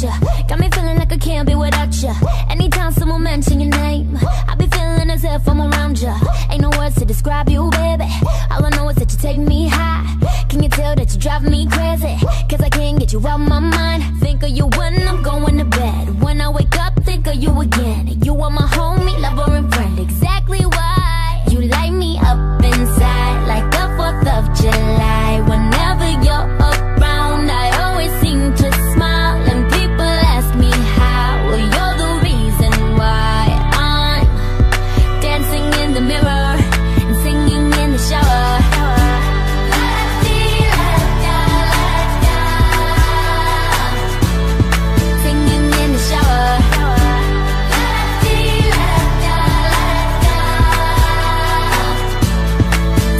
ya. Got me feeling like I can't be without ya. Anytime someone mention your name, I be feeling as if I'm around ya. Ain't no words to describe you, baby. All I know is that you take me high. Can you tell that you drive me crazy? Cause I can't get you out my mind. Think of you when I'm going to bed. When I wake up, think of you again. You are my homie, lover and friend. Exactly why you light me up inside like the 4th of July. Whenever you're around, I always seem to smile. And people ask me how. Well, you're the reason why I'm dancing in the mirror and singing in the shower. Singing in the shower.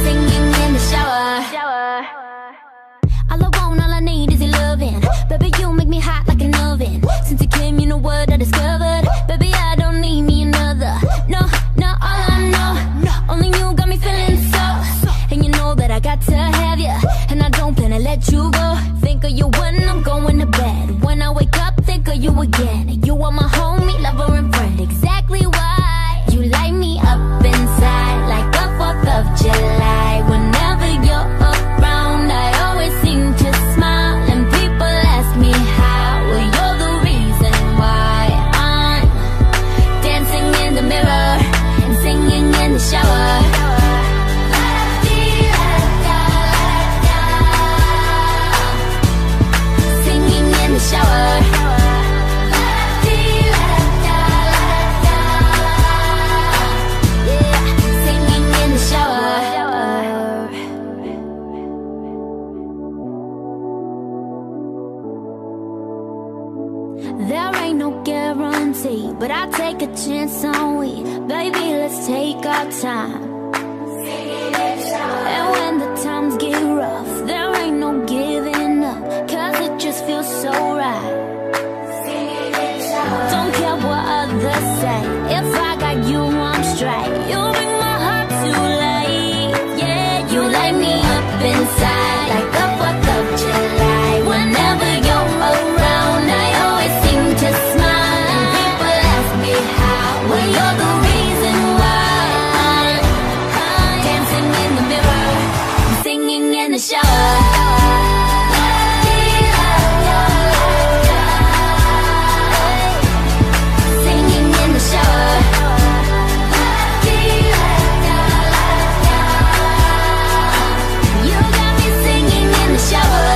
Singing in the shower. All I want, all I need is your loving. Baby, you make me hot like an oven. Since you came, you know what I discovered. Baby, I don't need me another. No, no, all I know, only you got me feeling so. And you know that I got to have you, and I don't plan to let you go. Think of you when I'm going to bed. When I wake up, think of you again. You are my homie, lover and friend. Exactly why you light me up inside like the 4th of July. Whenever you're around, I always seem to smile. And people ask me how. Well, you're the reason why I'm dancing in the mirror and singing in the shower. Singing in the shower. Yeah, singing in the shower. There ain't no guarantee, but I take a chance on we. Baby, let's take our time. And when the times get rough, there ain't no giving up, cause it just feels so right. Don't care what others say, if I got you, I'm straight. You bring my heart to life, yeah. You light me up inside like the 4th of July. Whenever you're around, I always seem to smile. And people ask me how. Well, you're the reason why I'm dancing in the mirror and singing in the shower. Singing in the shower. You got me singing in the shower.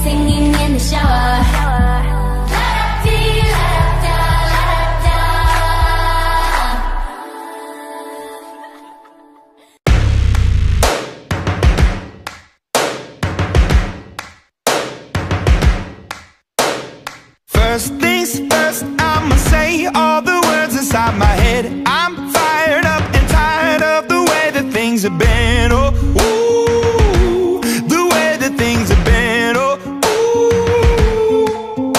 Singing in the shower. First things first, I'ma say all the words inside my head. I'm fired up and tired of the way that things have been. Oh, ooh, the way that things have been. Oh, ooh.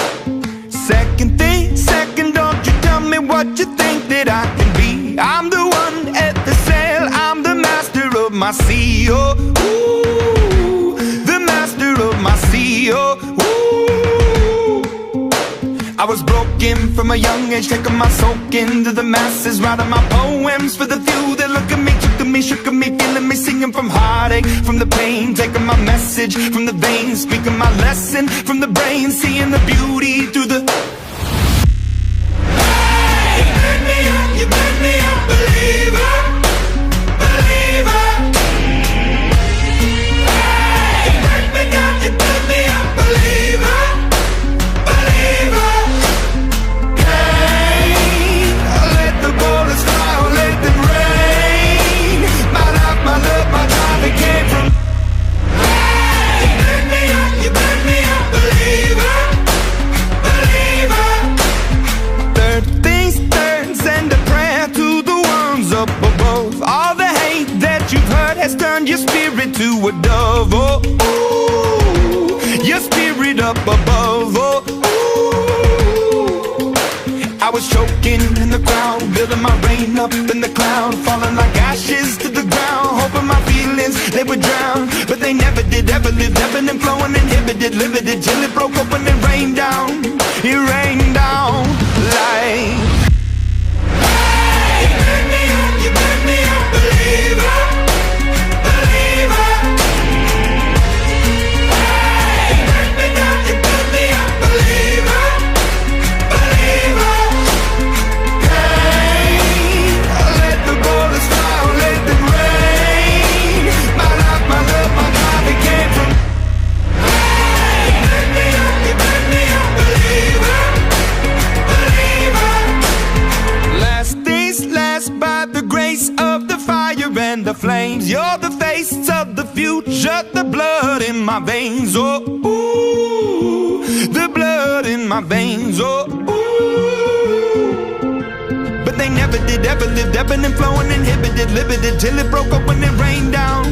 Second thing, second, don't you tell me what you think that I can be. I'm the one at the sail, I'm the master of my sea. Oh, ooh, the master of my sea. Oh, ooh. I was broken from a young age, taking my soak into the masses, writing my poems for the few that look at me, took to me, shook at me, feeling me, singing from heartache, from the pain, taking my message from the veins, speaking my lesson from the brain, seeing the beauty through the. Hey, you made me a believer, believer. Hey, you break me down, you made me a believer. Has turned your spirit to a dove, oh, ooh, your spirit up above, oh, ooh. I was was choking in the crowd, building my rain up in the cloud, falling like ashes to the ground, hoping my feelings, they would drown. But they never did, ever lived, ebbing and flowing, inhibited, limited, till it broke up when it rained down. It rained down like, hey, you burn me up, believer, believer. Hey, you burn me down, you burn me up, believer, believer. Hey, let the bullets fly, let them rain. My life, my love, my God, it came from. Hey, you burn me up, believer, believer. Last days last by the grace of the fire and the flames. You're the face of the future, the blood in my veins. Oh, ooh, the blood in my veins. Oh, ooh. But they never did, ever lived, ebbing and flowing, inhibited, limited, till it broke up when it rained down.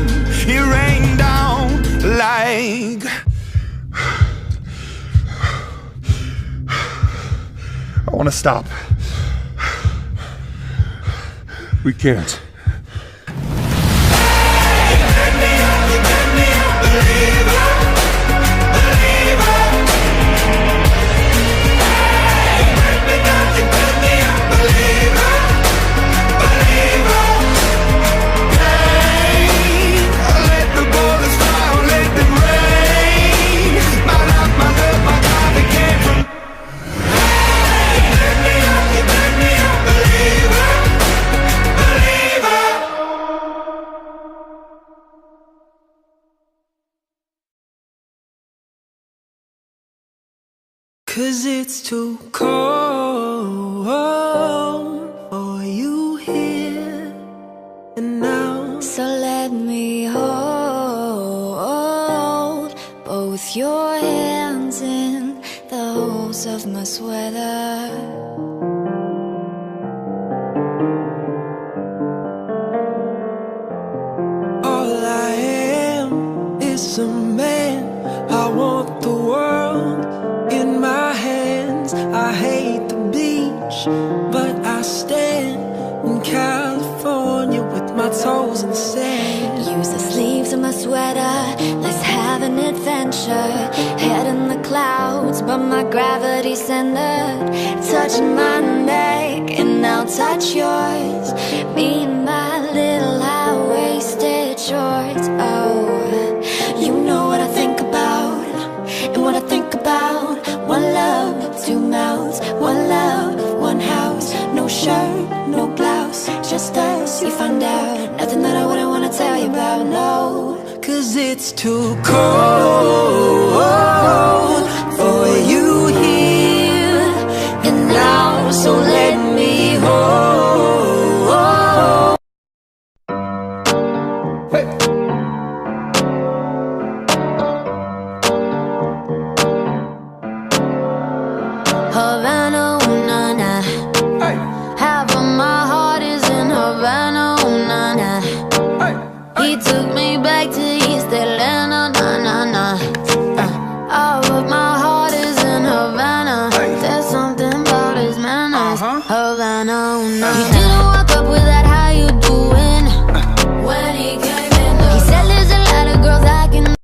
It rained down like. I want to stop. We can't. Cause it's too cold for you here and now. So let me hold both your hands in the holes of my sweater. All I am is a man. I want the world in my hands. I hate the beach, but I stand in California with my toes in the sand. Use the sleeves of my sweater, let's have an adventure. Head in the clouds, but my gravity's centered. Touch my neck and I'll touch yours. Me and my little high-waisted shorts. Oh, you know what I think about, and what I think about. One love, two mouths, one love, one house. No shirt, no blouse, just us, you find out. Nothing that I wouldn't wanna tell you about, no. Cause it's too cold